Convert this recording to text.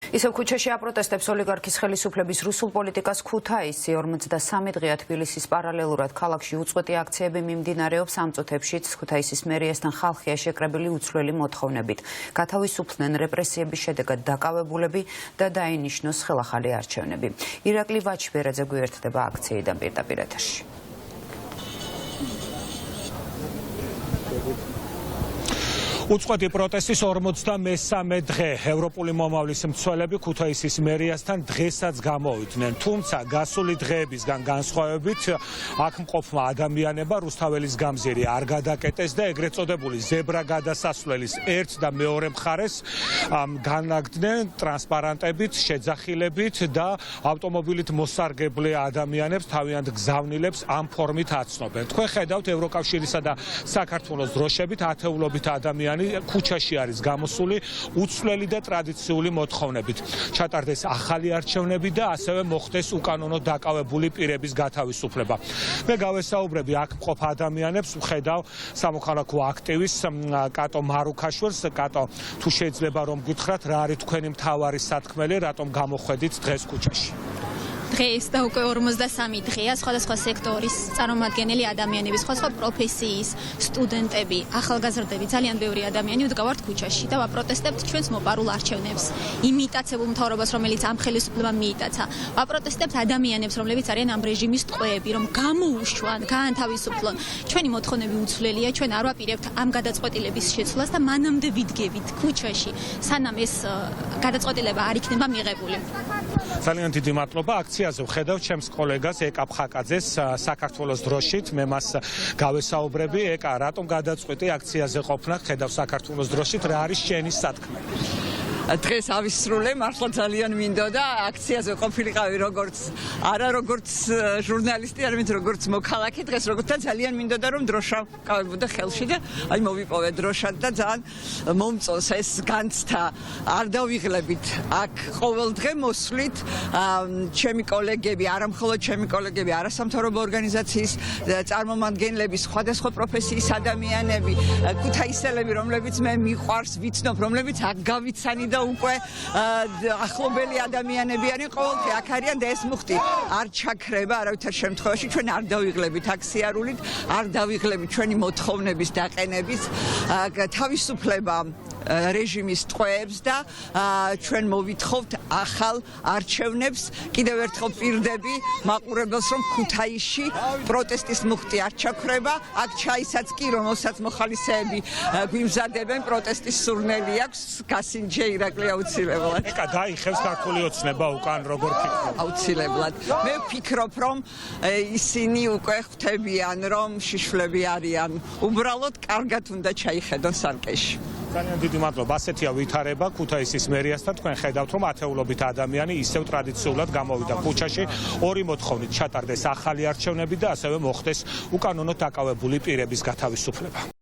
ისევ ქუჩაში აპროტესტებს ოლიგარქის ხელისუფლების რუსულ პოლიტიკას ქუთაისი 53 დღეა თბილისის პარალელურად ქალაქში უწყვეტი აქციები მიმდინარეობს ამ წუთებშიც ქუთაისის მერიასთან ხალხია შეკრებილი უცვლელი მოთხოვნებით. გათავისუფლდნენ რეპრესიების შედეგად დაკავებულები და დაინიშნოს ხელახალი არჩევნები. ირაკლი ვაჩბერაძე გვერდება აქციიდან პირდაპირ ეთერში. უწყვეტი პროტესტის 53 დღე ევროპული მომავლის მცველები ქუთაისის მერიასთან დღესაც გამოვიდნენ. თუმცა გასული დღეებისგან განსხვავებით აქ მყოფმა ადამიანებმა რუსთაველის გამზირი არ გადაკეტეს და ეგრეთ წოდებული ზებრა გადასასვლელის ერთ და მეორე მხარეს განაგდნენ ტრანსპარანტებით, შეძახილებით და ავტომობილით მოსარგებლე ადამიანებს თავიანთ გზავნილებს ამ ფორმით აცნობენ. თქვენ ხედავთ ევროკავშირისა და საქართველოს დროშებით ათეულობით ადამიანი ქუჩაში არის გამოსული უცვლელი და ტრადიციული მოთხოვნებით. ჩატარდეს ახალი არჩევნები და ასევე მოხდეს უკანონო დაკავებული პირების გათავისუფლება. მე გავესაუბრები აქ მყოფ ადამიანებს, ვხედავ სამოქალაქო აქტივისტს კატო მარუქაშვილს. კატო, თუ შეიძლება რომ გითხრათ, რა არის თქვენი მთავარი სათქმელი, რატომ გამოხვედით დღეს ქუჩაში? დღეს და უკვე 53 დღეა სხვადასხვა სექტორის წარმომადგენელი ადამიანები, სხვადასხვა პროფესიის სტუდენტები, ახალგაზრდები, ძალიან ბევრი ადამიანი ვდგავართ ქუჩაში და ვაპროტესტებთ ჩვენს მოპარულ არჩევნებს. იმიტაცებულ მთავრობას, რომელიც ამ ხელისუფლებამ მიიტაცა. ვაპროტესტებთ ადამიანებს, რომლებიც არიან ამ რეჟიმის ტყვეები, რომ გამოუშვან, გაანთავისუფლონ. ჩვენი მოთხოვნები უცვლელია, ჩვენ არ ვაპირებთ ამ გადაწყვეტილების შეცვლას და მანამდე ვიდგებით ქუჩაში, სანამ ეს გადაწყვეტილება არ იქნება მიღებული. ძალიან დიდი მადლობა. აქციაზე ვხედავ ჩემს კოლეგას ეკა ფხაკაძეს საქართველოს დროშით. მე მას გავესაუბრები. ეკა, რატომ გადაწყვეტი აქციაზე ყოფნა? ხედავ საქართველოს დროშით, რა არის შენი სათქმელი? დღეს ავისრულე, მართლა ძალიან მინდოდა აქციაზე ყოფილიყავი როგორც ჟურნალისტი, არამედ როგორც მოქალაქე. დღეს როგორც ძალიან მინდოდა რომ დროშა გავებოდა ხელში და აი მოვიპოვე დროშად და ძალიან მომწონს ეს განცდა. არ დავიღლებით აქ ყოველ დღე მოსვლით ჩემი კოლეგები, არა მხოლოდ ჩემი კოლეგები, არასამთავრობო ორგანიზაციის წარმომადგენლები, სხვადასხვა პროფესიის ადამიანები, ქუთაისელები, რომლებიც მე მიყვარს, ვიცნობ, რომლებიც აქ გავიცანი და უკვე ახლობელი ადამიანები არიან ყოველთვის აქ არიან და ეს მუხტი არ ჩაქრება არავითარ შემთხვევაში. ჩვენ არ დავიღლებით აქ სიარულით, არ დავიღლებით ჩვენი მოთხოვნების დაყენების თავისუფლება რეჟიმის ტყვეებს და ჩვენ მოვითხოვთ ახალ არჩევნებს. კიდევ ერთხელ პირდები მაყურებელს, რომ ქუთაისში პროტესტის მუხტი არ ჩაქრება. აქ ჩაისაც კი, რომელსაც მოხალისეები გვიმზადებენ, პროტესტის სურნელი აქვს, გასინჯე ირაკლი აუცილებლად. ეკა, დაიხევს ქართული ოცნება უკან როგორ ფიქრობ? აუცილებლად. მე ვფიქრობ, რომ ისინი უკვე ხვდებიან, რომ შიშვლები არიან. უბრალოდ კარგად უნდა ჩაიხედონ სარკეში. ძალიან დიდი მადლობა. ასეთია ვითარება ქუთაისის მერიასთან. თქვენ ხედავთ, რომ ათეულობით ადამიანი ისევ ტრადიციულად გამოვიდა ქუჩაში. ორი მოთხოვნით ჩატარდეს ახალი არჩევნები და ასევე მოხდეს უკანონო დაკავებული პირების გათავისუფლება.